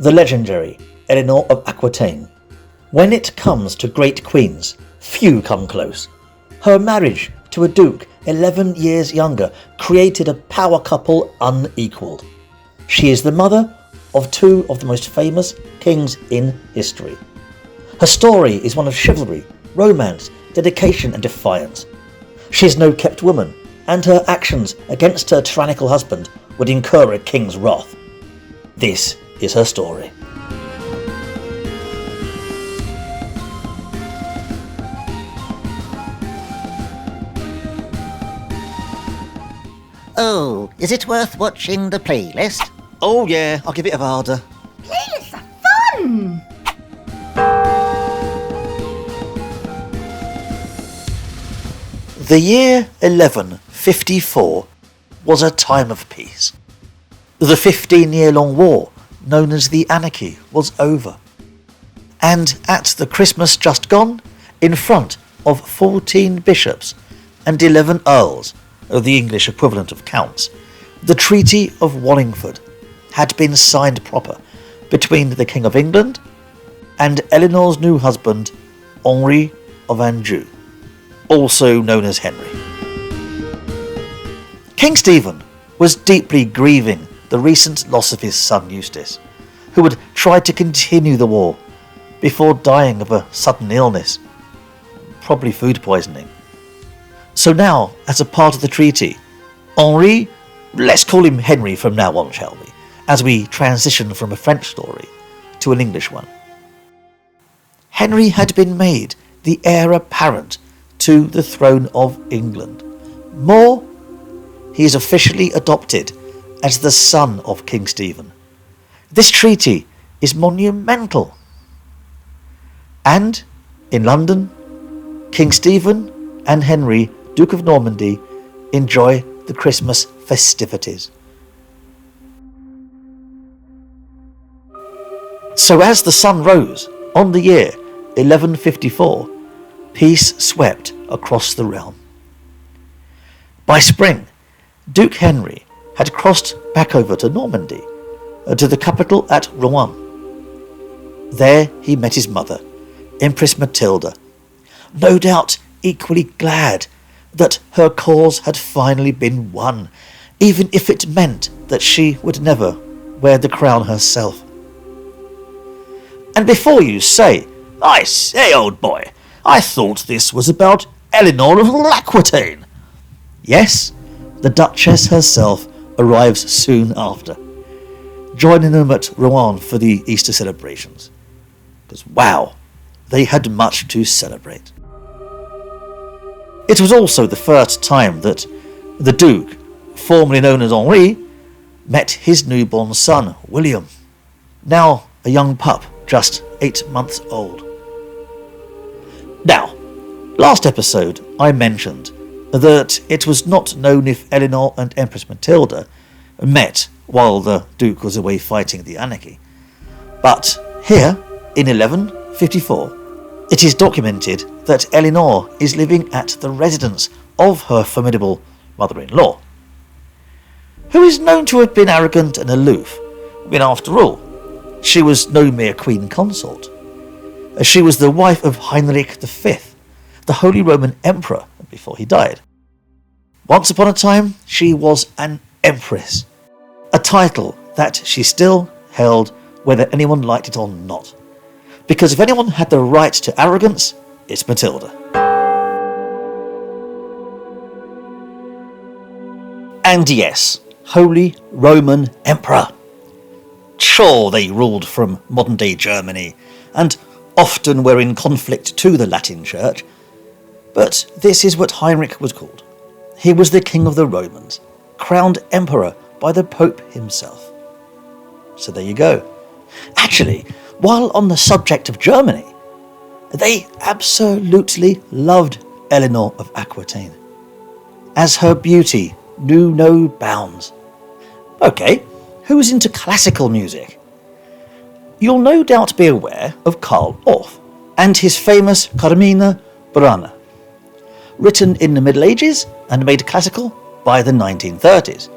the legendary Eleanor of Aquitaine. When it comes to great queens, few come close. Her marriage to a duke 11 years younger created a power couple unequalled. She is the mother of two of the most famous kings in history. Her story is one of chivalry, romance, dedication and defiance. She is no kept woman, and her actions against her tyrannical husband would incur a king's wrath. This is her story. Oh, is it worth watching the playlist? Oh yeah, I'll give it a harder. Playlists are fun! The year 1154 was a time of peace. The 15-year-long war, known as the Anarchy, was over. And at the Christmas just gone, in front of 14 bishops and 11 earls, the English equivalent of counts, the Treaty of Wallingford had been signed proper between the King of England and Eleanor's new husband, Henry of Anjou, also known as Henry. King Stephen was deeply grieving the recent loss of his son Eustace, who had tried to continue the war before dying of a sudden illness, probably food poisoning. So now, as a part of the treaty, Henri, let's call him Henry from now on, shall we, as we transition from a French story to an English one. Henry had been made the heir apparent to the throne of England. More, he is officially adopted as the son of King Stephen. This treaty is monumental. And, in London, King Stephen and Henry, Duke of Normandy, enjoy the Christmas festivities. So as the sun rose on the year 1154, peace swept across the realm. By spring, Duke Henry had crossed back over to Normandy, to the capital at Rouen. There he met his mother, Empress Matilda, no doubt equally glad that her cause had finally been won, even if it meant that she would never wear the crown herself. And before you say, I say, old boy, I thought this was about Eleanor of Aquitaine. Yes, the Duchess herself arrives soon after, joining them at Rouen for the Easter celebrations. Because wow, they had much to celebrate. It was also the first time that the Duke, formerly known as Henri, met his newborn son, William, now a young pup, just 8 months old. Now, last episode I mentioned that it was not known if Eleanor and Empress Matilda met while the Duke was away fighting the Anarchy. But here, in 1154, it is documented that Eleanor is living at the residence of her formidable mother-in-law, who is known to have been arrogant and aloof. After all, she was no mere queen consort. She was the wife of Heinrich V, the Holy Roman Emperor, before he died. Once upon a time, she was an empress, a title that she still held whether anyone liked it or not. Because if anyone had the right to arrogance, it's Matilda. And yes, Holy Roman Emperor. Sure, they ruled from modern-day Germany, and often were in conflict to the Latin Church, but this is what Heinrich was called. He was the king of the Romans, crowned emperor by the Pope himself. So there you go. Actually, while on the subject of Germany, they absolutely loved Eleanor of Aquitaine, as her beauty knew no bounds. Okay, who's into classical music? You'll no doubt be aware of Karl Orff and his famous Carmina Burana, written in the Middle Ages and made classical by the 1930s.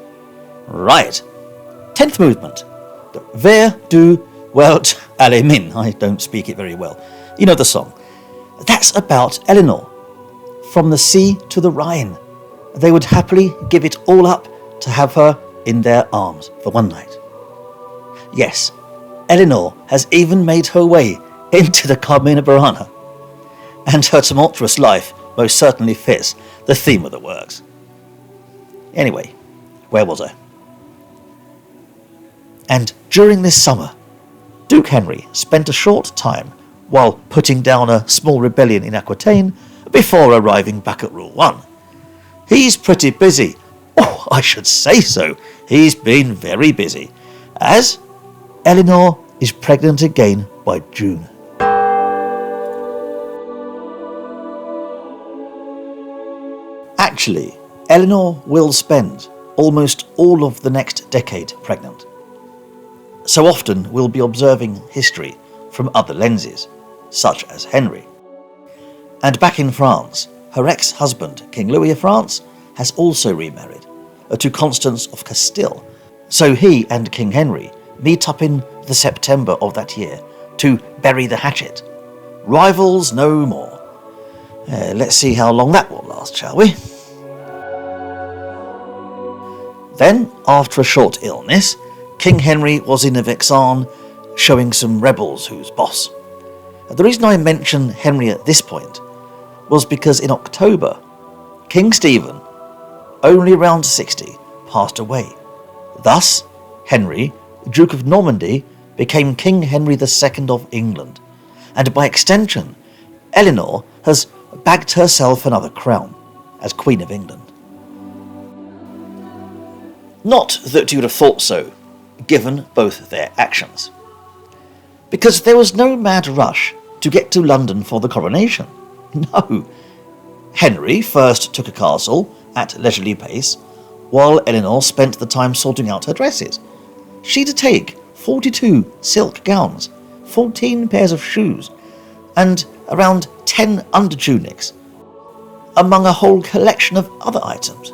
Right. 10th movement, the Weir du Well, allez min, I don't speak it very well. You know the song. That's about Eleanor. From the sea to the Rhine. They would happily give it all up to have her in their arms for one night. Yes, Eleanor has even made her way into the Carmina Burana, and her tumultuous life most certainly fits the theme of the works. Anyway, where was I? And during this summer, Duke Henry spent a short time while putting down a small rebellion in Aquitaine before arriving back at Rule 1. He's pretty busy. Oh, I should say so. He's been very busy, as Eleanor is pregnant again by June. Actually, Eleanor will spend almost all of the next decade pregnant. So often we'll be observing history from other lenses, such as Henry. And back in France, her ex-husband, King Louis of France, has also remarried to Constance of Castile. So he and King Henry meet up in the September of that year to bury the hatchet. Rivals no more. Let's see how long that will last, shall we? Then, after a short illness, King Henry was in a Vexin showing some rebels who's boss. The reason I mention Henry at this point was because in October, King Stephen, only around 60, passed away. Thus, Henry, Duke of Normandy, became King Henry II of England, and by extension, Eleanor has bagged herself another crown as Queen of England. Not that you'd have thought so, given both their actions. Because there was no mad rush to get to London for the coronation. No. Henry first took a castle at leisurely pace, while Eleanor spent the time sorting out her dresses. She'd take 42 silk gowns, 14 pairs of shoes, and around 10 undertunics, among a whole collection of other items.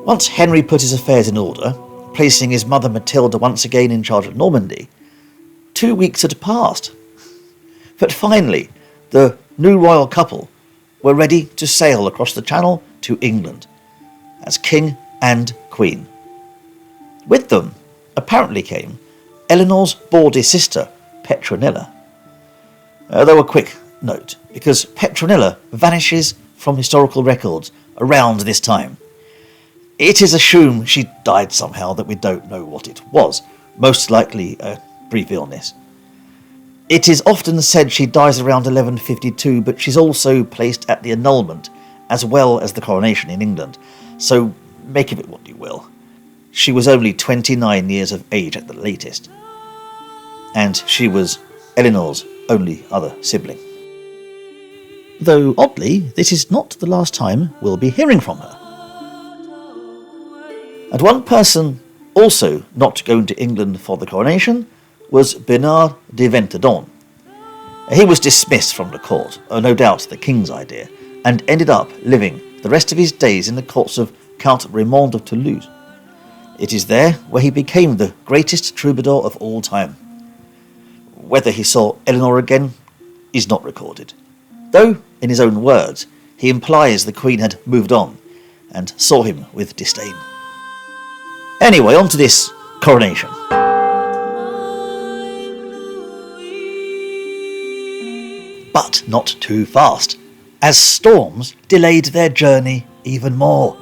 Once Henry put his affairs in order, placing his mother Matilda once again in charge of Normandy, 2 weeks had passed. But finally, the new royal couple were ready to sail across the Channel to England as King and Queen. With them apparently came Eleanor's bawdy sister, Petronilla. Though a quick note, because Petronilla vanishes from historical records around this time. It is assumed she died somehow that we don't know what it was, most likely a brief illness. It is often said she dies around 1152, but she's also placed at the annulment as well as the coronation in England, so make of it what you will. She was only 29 years of age at the latest, and she was Eleanor's only other sibling. Though oddly, this is not the last time we'll be hearing from her. And one person also not going to England for the coronation was Bernard de Ventadon. He was dismissed from the court, no doubt the king's idea, and ended up living the rest of his days in the courts of Count Raymond of Toulouse. It is there where he became the greatest troubadour of all time. Whether he saw Eleanor again is not recorded, though, in his own words, he implies the Queen had moved on and saw him with disdain. Anyway, on to this coronation. But not too fast, as storms delayed their journey even more.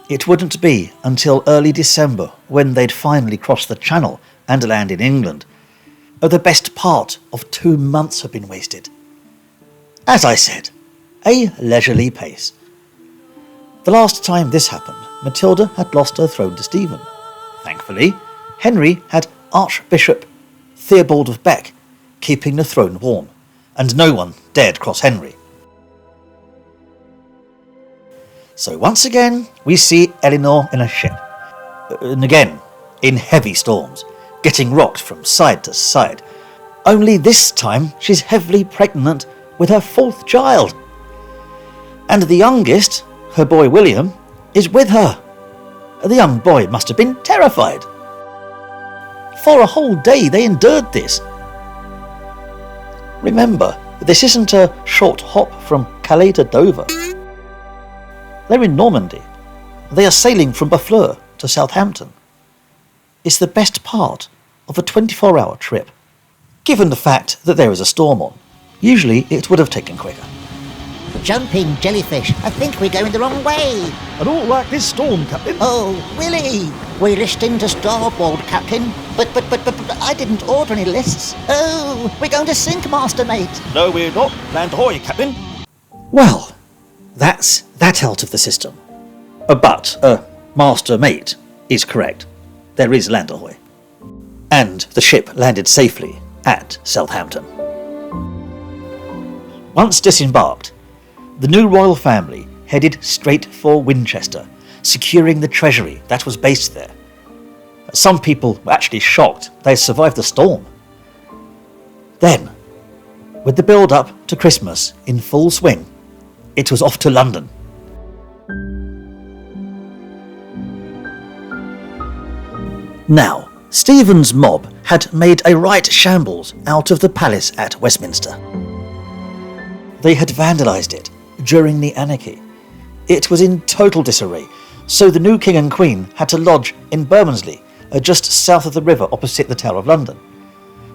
It wouldn't be until early December when they'd finally crossed the Channel and land in England. The best part of 2 months had been wasted. As I said, a leisurely pace. The last time this happened, Matilda had lost her throne to Stephen. Thankfully, Henry had Archbishop Theobald of Bec keeping the throne warm, and no one dared cross Henry. So once again, we see Eleanor in a ship, and again, in heavy storms, getting rocked from side to side. Only this time, she's heavily pregnant with her 4th child. And the youngest, her boy William, is with her. The young boy must have been terrified. For a whole day they endured this. Remember, this isn't a short hop from Calais to Dover. They're in Normandy. They are sailing from Barfleur to Southampton. It's the best part of a 24-hour trip. Given the fact that there is a storm on, usually it would have taken quicker. Jumping jellyfish, I think we're going the wrong way. I don't like this storm, Captain. Oh, Willie! We're listing to starboard, Captain. But I didn't order any lists. Oh, we're going to sink, Master Mate. No, we're not. Land ahoy, Captain. Well, that's that out of the system. But, Master Mate is correct. There is land ahoy. And the ship landed safely at Southampton. Once disembarked, the new royal family headed straight for Winchester, securing the treasury that was based there. Some people were actually shocked they survived the storm. Then, with the build-up to Christmas in full swing, it was off to London. Now, Stephen's mob had made a right shambles out of the palace at Westminster. They had vandalised it during the anarchy. It was in total disarray, so the new king and queen had to lodge in Bermondsey, just south of the river opposite the Tower of London.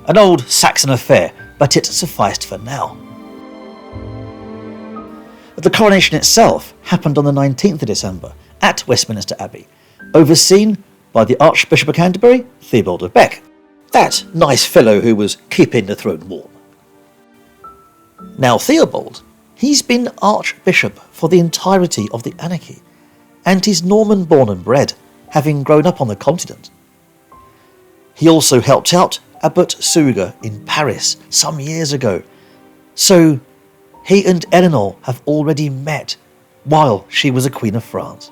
An old Saxon affair, but it sufficed for now. The coronation itself happened on the 19th of December at Westminster Abbey, overseen by the Archbishop of Canterbury, Theobald of Bec, that nice fellow who was keeping the throne warm. Now Theobald, he's been Archbishop for the entirety of the anarchy, and he's Norman born and bred, having grown up on the continent. He also helped out Abbot Suger in Paris some years ago, so he and Eleanor have already met while she was a Queen of France.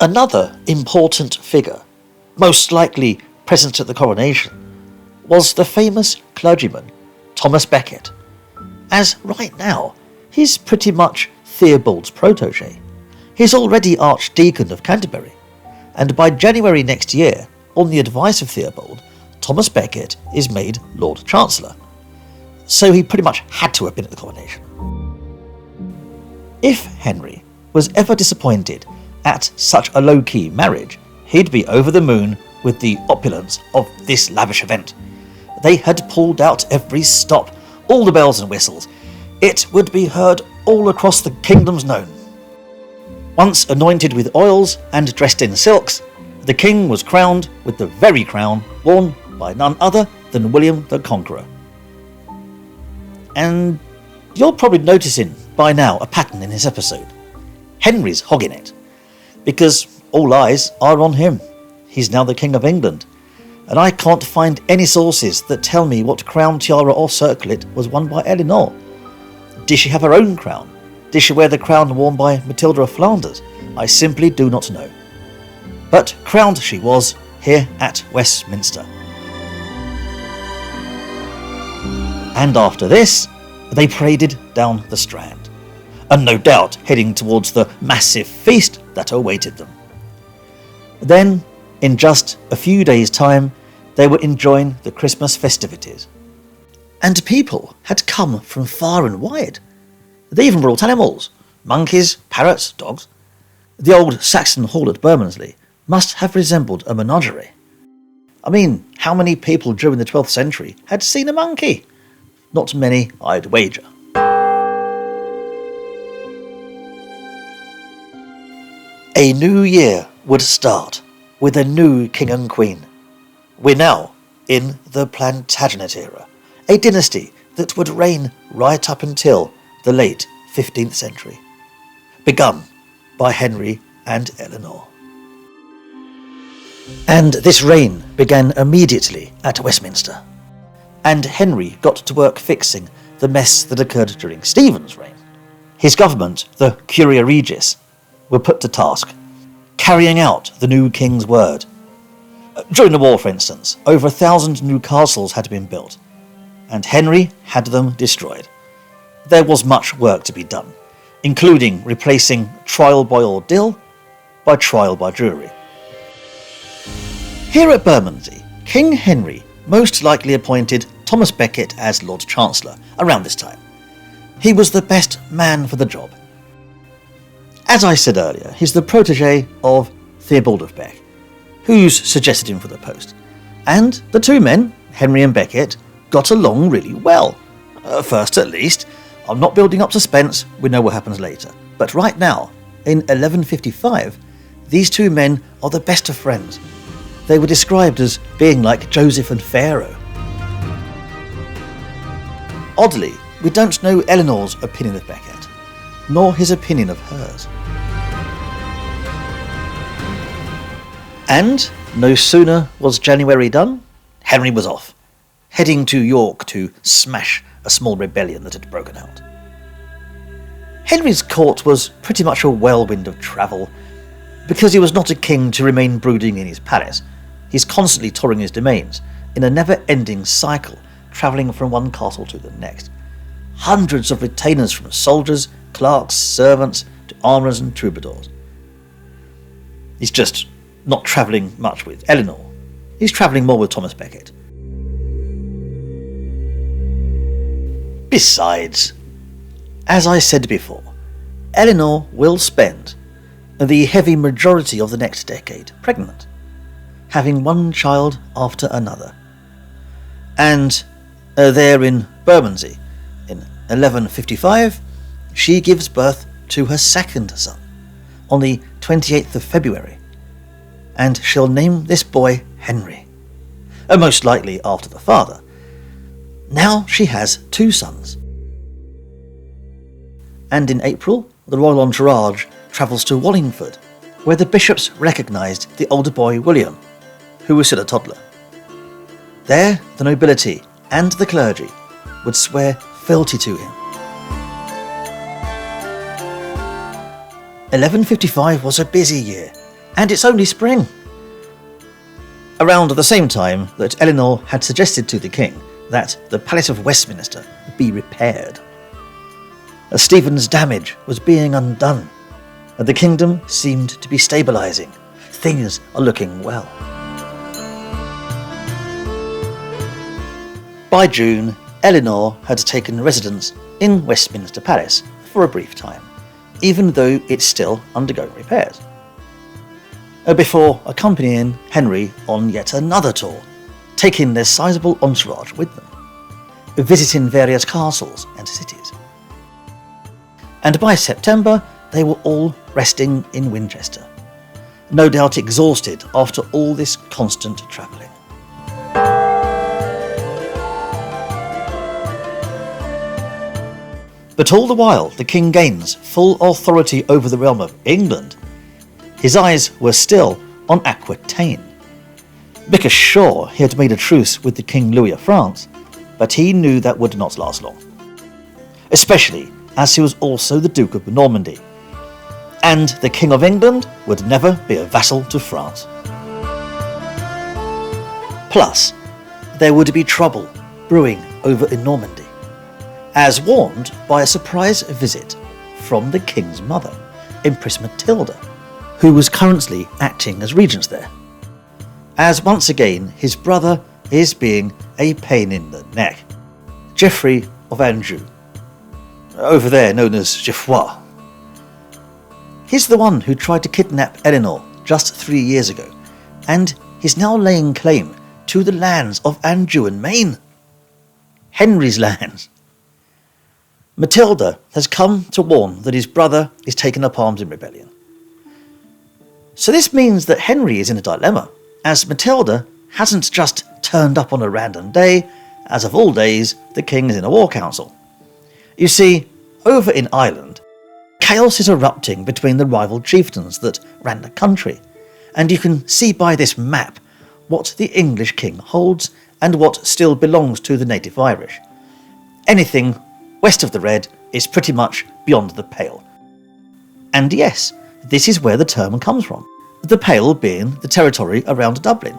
Another important figure, most likely present at the coronation, was the famous clergyman Thomas Becket, as right now he's pretty much Theobald's protege. He's already Archdeacon of Canterbury, and by January next year, on the advice of Theobald, Thomas Becket is made Lord Chancellor. So he pretty much had to have been at the coronation. If Henry was ever disappointed at such a low-key marriage, he'd be over the moon with the opulence of this lavish event. They had pulled out every stop, all the bells and whistles. It would be heard all across the kingdoms known. Once anointed with oils and dressed in silks, the king was crowned with the very crown worn by none other than William the Conqueror. And you're probably noticing by now a pattern in this episode. Henry's hogging it, because all eyes are on him. He's now the King of England, and I can't find any sources that tell me what crown, tiara or circlet was worn by Eleanor. Did she have her own crown? Did she wear the crown worn by Matilda of Flanders? I simply do not know. But crowned she was here at Westminster. And after this, they paraded down the Strand, and no doubt heading towards the massive feast that awaited them. Then, in just a few days' time, they were enjoying the Christmas festivities. And people had come from far and wide. They even brought animals, monkeys, parrots, dogs. The old Saxon hall at Bermondsey must have resembled a menagerie. I mean, how many people during the 12th century had seen a monkey? Not many, I'd wager. A new year would start with a new king and queen. We're now in the Plantagenet era, a dynasty that would reign right up until the late 15th century, begun by Henry and Eleanor. And this reign began immediately at Westminster, and Henry got to work fixing the mess that occurred during Stephen's reign. His government, the Curia Regis, were put to task, carrying out the new king's word. During the war, for instance, over 1,000 new castles had been built, and Henry had them destroyed. There was much work to be done, including replacing trial by ordeal by trial by jury. Here at Bermondsey, King Henry most likely appointed Thomas Becket as Lord Chancellor around this time. He was the best man for the job. As I said earlier, he's the protege of Theobald of Bec, who's suggested him for the post. And the two men, Henry and Becket, got along really well. First at least. I'm not building up suspense, we know what happens later. But right now, in 1155, these two men are the best of friends. They were described as being like Joseph and Pharaoh. Oddly, we don't know Eleanor's opinion of Becket, nor his opinion of hers. And no sooner was January done, Henry was off, heading to York to smash a small rebellion that had broken out. Henry's court was pretty much a whirlwind of travel. Because he was not a king to remain brooding in his palace, he's constantly touring his domains in a never-ending cycle, travelling from one castle to the next. Hundreds of retainers, from soldiers, clerks, servants, to armourers and troubadours. He's just not travelling much with Eleanor. He's travelling more with Thomas Becket. Besides, as I said before, Eleanor will spend the heavy majority of the next decade pregnant, having one child after another. And there in Bermondsey, in 1155, she gives birth to her second son on the 28th of February, and she'll name this boy Henry, most likely after the father. Now she has two sons. And in April, the royal entourage travels to Wallingford, where the bishops recognised the older boy William, who was still a toddler. There, the nobility and the clergy would swear fealty to him. 1155 was a busy year, and it's only spring. Around the same time that Eleanor had suggested to the king that the Palace of Westminster be repaired. Stephen's damage was being undone, and the kingdom seemed to be stabilising. Things are looking well. By June, Eleanor had taken residence in Westminster Palace for a brief time, even though it's still undergoing repairs, before accompanying Henry on yet another tour, taking their sizable entourage with them, visiting various castles and cities. And by September, they were all resting in Winchester, no doubt exhausted after all this constant travelling. But all the while the king gains full authority over the realm of England, his eyes were still on Aquitaine. Because sure, he had made a truce with the King Louis of France, but he knew that would not last long. Especially as he was also the Duke of Normandy, and the King of England would never be a vassal to France. Plus, there would be trouble brewing over in Normandy, as warned by a surprise visit from the king's mother, Empress Matilda, who was currently acting as regent there, as once again his brother is being a pain in the neck. Geoffrey of Anjou, over there known as Geoffroy. He's the one who tried to kidnap Eleanor just 3 years ago, and he's now laying claim to the lands of Anjou and Maine. Henry's lands. Matilda has come to warn that his brother is taking up arms in rebellion. So this means that Henry is in a dilemma, as Matilda hasn't just turned up on a random day. As of all days, the king is in a war council. You see, over in Ireland, chaos is erupting between the rival chieftains that ran the country, and you can see by this map what the English king holds and what still belongs to the native Irish. Anything west of the red is pretty much beyond the pale. And yes, this is where the term comes from, the Pale being the territory around Dublin.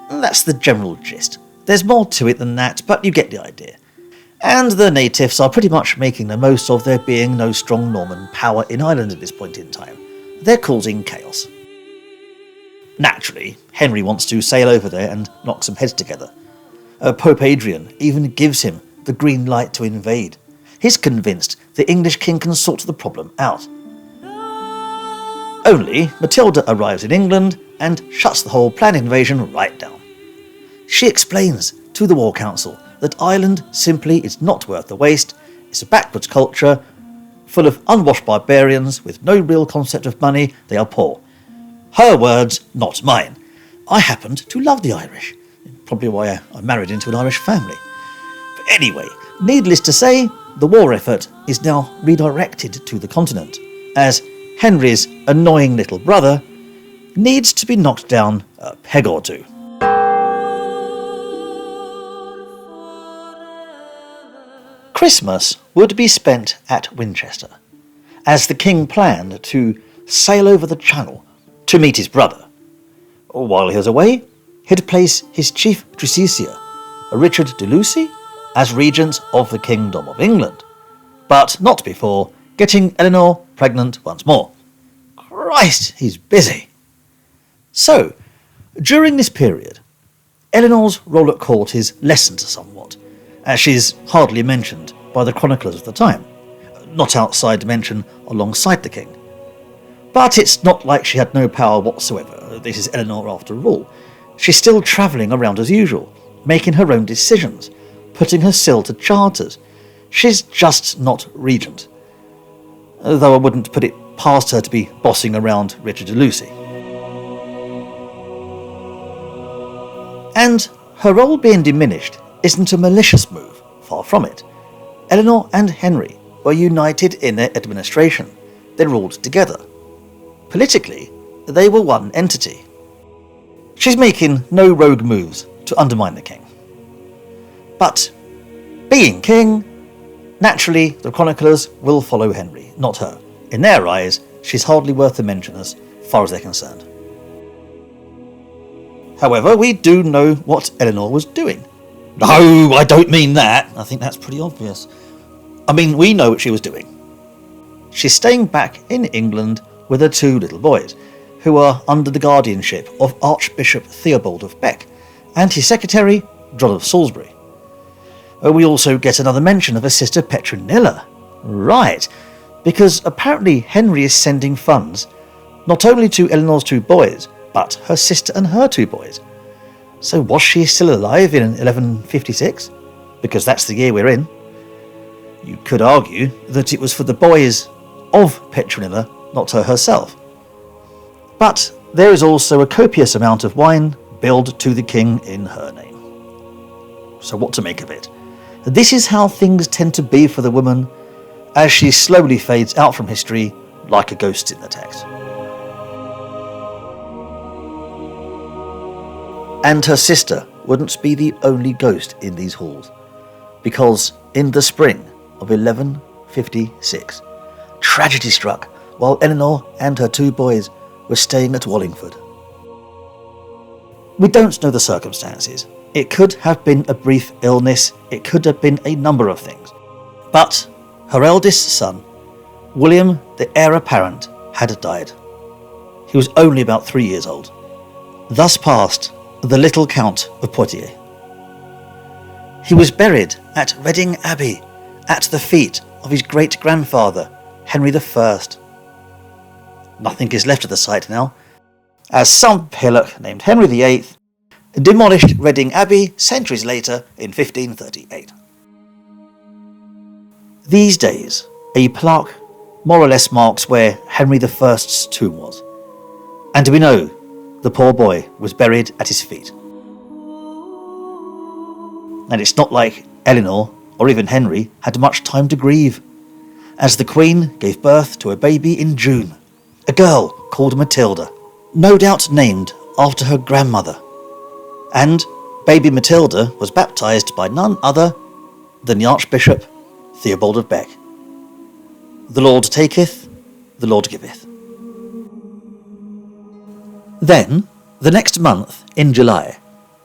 That's the general gist. There's more to it than that, but you get the idea. And the natives are pretty much making the most of there being no strong Norman power in Ireland at this point in time. They're causing chaos. Naturally, Henry wants to sail over there and knock some heads together. Pope Adrian even gives him the green light to invade. He's convinced the English king can sort the problem out. Only Matilda arrives in England and shuts the whole planned invasion right down. She explains to the War Council that Ireland simply is not worth the waste. It's a backwards culture, full of unwashed barbarians with no real concept of money. They are poor. Her words, not mine. I happened to love the Irish. Probably why I married into an Irish family. But anyway, needless to say, the war effort is now redirected to the continent, as Henry's annoying little brother needs to be knocked down a peg or two. Christmas would be spent at Winchester, as the king planned to sail over the Channel to meet his brother. While he was away, he'd place his chief justiciar, Richard de Lucy, as regent of the Kingdom of England, but not before getting Eleanor pregnant once more. Christ, he's busy. So, during this period, Eleanor's role at court is lessened somewhat, as she's hardly mentioned by the chroniclers of the time, not outside mention alongside the king. But it's not like she had no power whatsoever. This is Eleanor after all. She's still travelling around as usual, making her own decisions, putting her seal to charters. She's just not regent. Though I wouldn't put it past her to be bossing around Richard de Lucy. And her role being diminished isn't a malicious move, far from it. Eleanor and Henry were united in their administration. They ruled together. Politically, they were one entity. She's making no rogue moves to undermine the king. But, being king, naturally the chroniclers will follow Henry, not her. In their eyes, she's hardly worth a mention as far as they're concerned. However, we do know what Eleanor was doing. No, I don't mean that. I think that's pretty obvious. I mean, we know what she was doing. She's staying back in England with her two little boys, who are under the guardianship of Archbishop Theobald of Bec and his secretary, John of Salisbury. We also get another mention of her sister Petronilla. Right, because apparently Henry is sending funds not only to Eleanor's two boys, but her sister and her two boys. So was she still alive in 1156? Because that's the year we're in. You could argue that it was for the boys of Petronilla, not her herself. But there is also a copious amount of wine billed to the king in her name. So what to make of it? This is how things tend to be for the woman, as she slowly fades out from history like a ghost in the text. And her sister wouldn't be the only ghost in these halls, because in the spring of 1156, tragedy struck while Eleanor and her two boys were staying at Wallingford. We don't know the circumstances. It could have been a brief illness, it could have been a number of things. But her eldest son, William, the heir apparent, had died. He was only about 3 years old. Thus passed the little Count of Poitiers. He was buried at Reading Abbey, at the feet of his great-grandfather, Henry I. Nothing is left of the site now, as some pillock named Henry VIII demolished Reading Abbey centuries later in 1538. These days, a plaque more or less marks where Henry I's tomb was, and we know the poor boy was buried at his feet. And it's not like Eleanor or even Henry had much time to grieve, as the Queen gave birth to a baby in June, a girl called Matilda, no doubt named after her grandmother. And baby Matilda was baptised by none other than the Archbishop Theobald of Bec. The Lord taketh, the Lord giveth. Then, the next month, in July,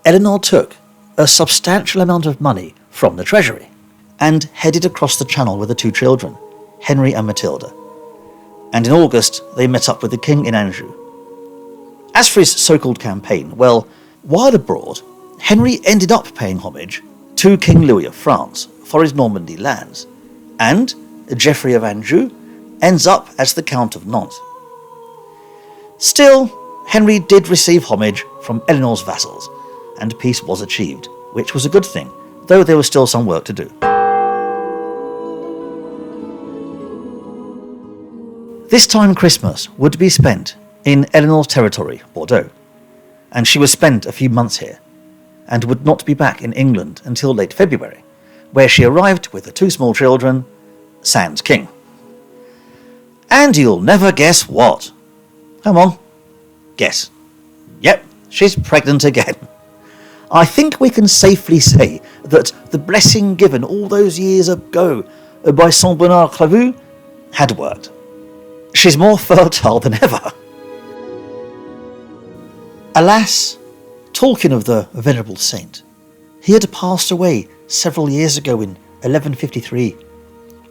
Eleanor took a substantial amount of money from the treasury and headed across the Channel with the two children, Henry and Matilda. And in August, they met up with the king in Anjou. As for his so-called campaign, well, while abroad, Henry ended up paying homage to King Louis of France for his Normandy lands, and Geoffrey of Anjou ends up as the Count of Nantes. Still, Henry did receive homage from Eleanor's vassals, and peace was achieved, which was a good thing, though there was still some work to do. This time Christmas would be spent in Eleanor's territory, Bordeaux, and she was spent a few months here, and would not be back in England until late February, where she arrived with her 2 small children, sans king. And you'll never guess what. Come on, guess. Yep, she's pregnant again. I think we can safely say that the blessing given all those years ago by Saint Bernard Clairvaux had worked. She's more fertile than ever. Alas, talking of the venerable saint, he had passed away several years ago in 1153.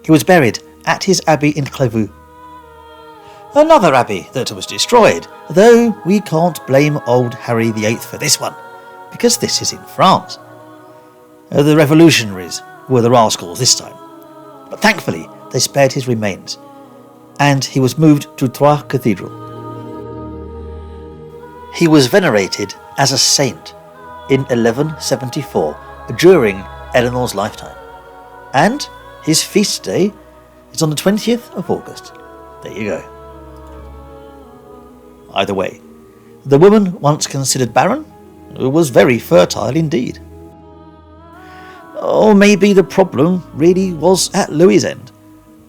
He was buried at his abbey in Clairvaux. Another abbey that was destroyed, though we can't blame old Harry VIII for this one, because this is in France. The revolutionaries were the rascals this time, but thankfully they spared his remains, and he was moved to Troyes Cathedral. He was venerated as a saint in 1174 during Eleanor's lifetime, and his feast day is on the 20th of August. There you go. Either way, the woman once considered barren was very fertile indeed. Or maybe the problem really was at Louis's end,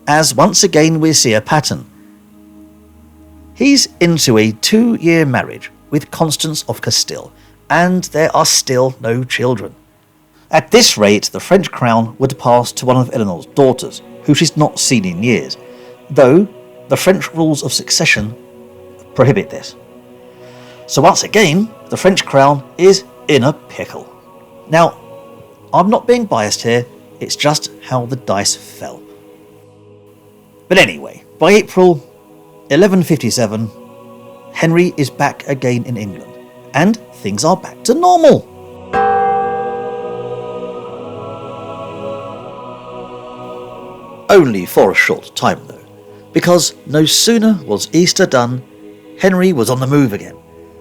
as once again we see a pattern. He's into a 2-year marriage with Constance of Castile, and there are still no children. At this rate, the French crown would pass to one of Eleanor's daughters, who she's not seen in years, though the French rules of succession prohibit this. So once again, the French crown is in a pickle. Now, I'm not being biased here, it's just how the dice fell. But anyway, by April 1157, Henry is back again in England, and things are back to normal. Only for a short time though, because no sooner was Easter done, Henry was on the move again,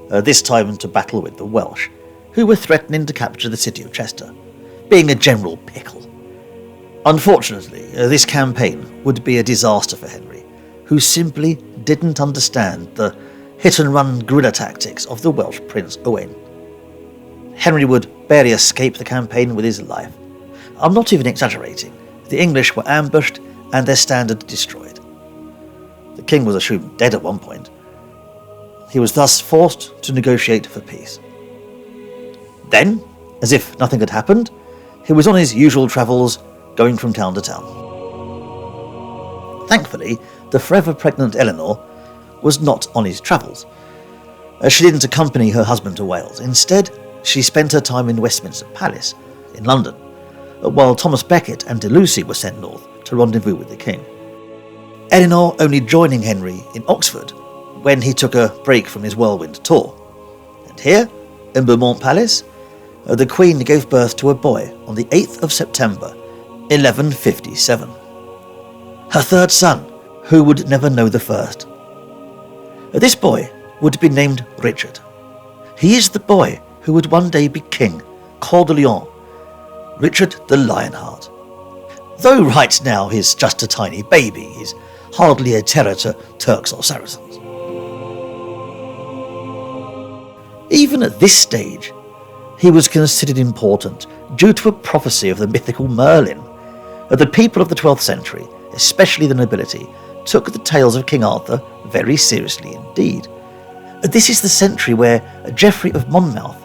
this time to battle with the Welsh, who were threatening to capture the city of Chester, being a general pickle. Unfortunately, this campaign would be a disaster for Henry, who simply didn't understand the hit-and-run guerrilla tactics of the Welsh Prince Owain. Henry would barely escape the campaign with his life. I'm not even exaggerating. The English were ambushed and their standard destroyed. The king was assumed dead at one point. He was thus forced to negotiate for peace. Then, as if nothing had happened, he was on his usual travels, going from town to town. Thankfully, the forever pregnant Eleanor was not on his travels. She didn't accompany her husband to Wales. Instead, she spent her time in Westminster Palace, in London, while Thomas Becket and de Lucy were sent north to rendezvous with the king. Eleanor only joining Henry in Oxford when he took a break from his whirlwind tour. And here, in Beaumont Palace, the Queen gave birth to a boy on the 8th of September, 1157. Her third son, who would never know the first. This boy would be named Richard. He is the boy who would one day be king, Coeur de Lion, Richard the Lionheart. Though right now he's just a tiny baby, he's hardly a terror to Turks or Saracens. Even at this stage, he was considered important due to a prophecy of the mythical Merlin. The people of the 12th century, especially the nobility, took the tales of King Arthur very seriously indeed. This is the century where Geoffrey of Monmouth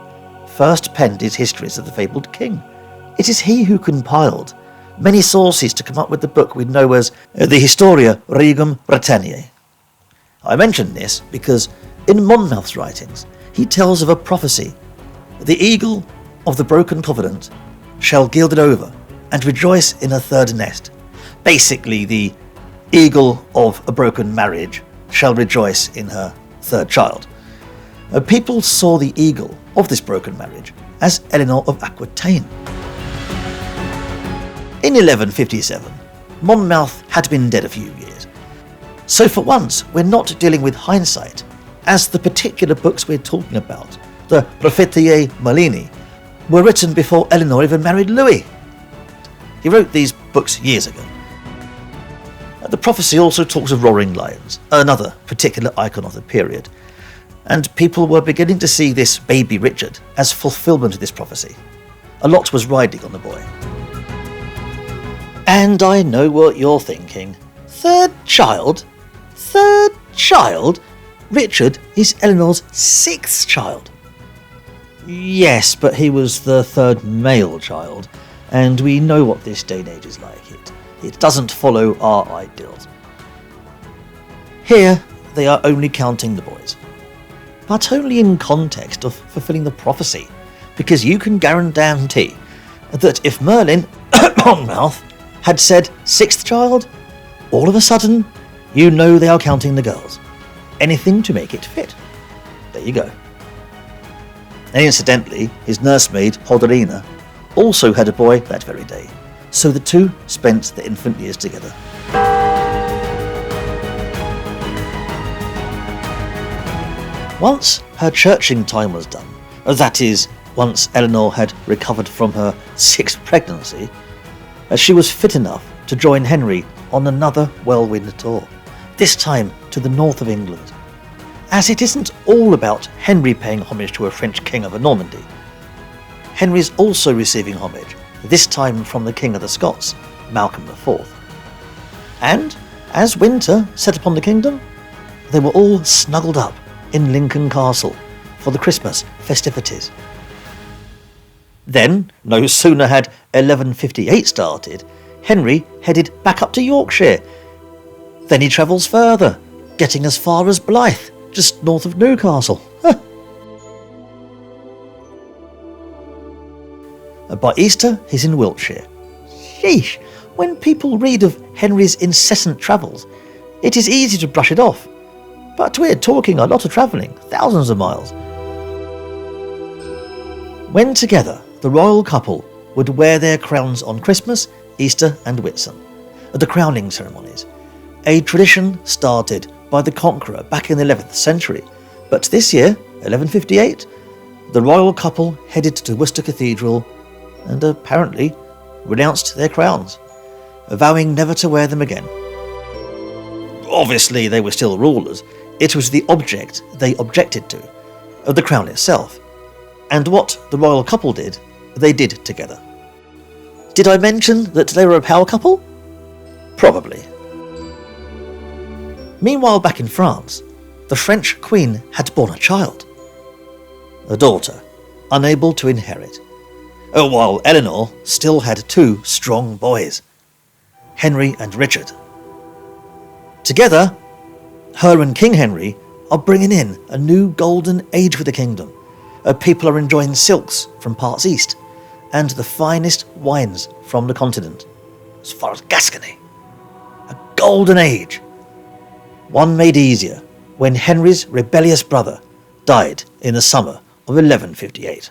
first penned his histories of the fabled king. It is he who compiled many sources to come up with the book we know as the Historia Regum Britanniae. I mention this because in Monmouth's writings he tells of a prophecy: the eagle of the broken covenant shall gild it over and rejoice in a third nest. Basically, the eagle of a broken marriage shall rejoice in her third child. People saw the eagle of this broken marriage as Eleanor of Aquitaine. In 1157, Monmouth had been dead a few years. So for once, we're not dealing with hindsight, as the particular books we're talking about, the Prophetiae Malini, were written before Eleanor even married Louis. He wrote these books years ago. The prophecy also talks of roaring lions, another particular icon of the period, and people were beginning to see this baby Richard as fulfillment of this prophecy. A lot was riding on the boy. And I know what you're thinking. Third child? Third child? Richard is Eleanor's sixth child. Yes, but he was the third male child, and we know what this day and age is like. It doesn't follow our ideals. Here, they are only counting the boys, but only in context of fulfilling the prophecy, because you can guarantee that if Merlin Monmouth had said sixth child, all of a sudden, you know they are counting the girls. Anything to make it fit. There you go. And incidentally, his nursemaid, Hoderina, also had a boy that very day, so the two spent their infant years together. Once her churching time was done, that is, once Eleanor had recovered from her sixth pregnancy, she was fit enough to join Henry on another whirlwind tour, this time to the north of England. As it isn't all about Henry paying homage to a French king of a Normandy. Henry's also receiving homage, this time from the King of the Scots, Malcolm IV. And, as winter set upon the kingdom, they were all snuggled up in Lincoln Castle for the Christmas festivities. Then, no sooner had 1158 started, Henry headed back up to Yorkshire. Then he travels further, getting as far as Blyth, just north of Newcastle. By Easter, he's in Wiltshire. Sheesh, when people read of Henry's incessant travels, it is easy to brush it off. But we're talking a lot of travelling, thousands of miles. When together, the royal couple would wear their crowns on Christmas, Easter and Whitsun, the crowning ceremonies, a tradition started by the Conqueror back in the 11th century. But this year, 1158, the royal couple headed to Worcester Cathedral and apparently renounced their crowns, vowing never to wear them again. Obviously, they were still rulers. It was the object they objected to, the crown itself. And what the royal couple did, they did together. Did I mention that they were a power couple? Probably. Meanwhile, back in France, the French queen had borne a child. A daughter, unable to inherit. While Eleanor still had two strong boys, Henry and Richard. Together, her and King Henry are bringing in a new golden age for the kingdom. People are enjoying silks from parts east and the finest wines from the continent, as far as Gascony. A golden age. One made easier when Henry's rebellious brother died in the summer of 1158.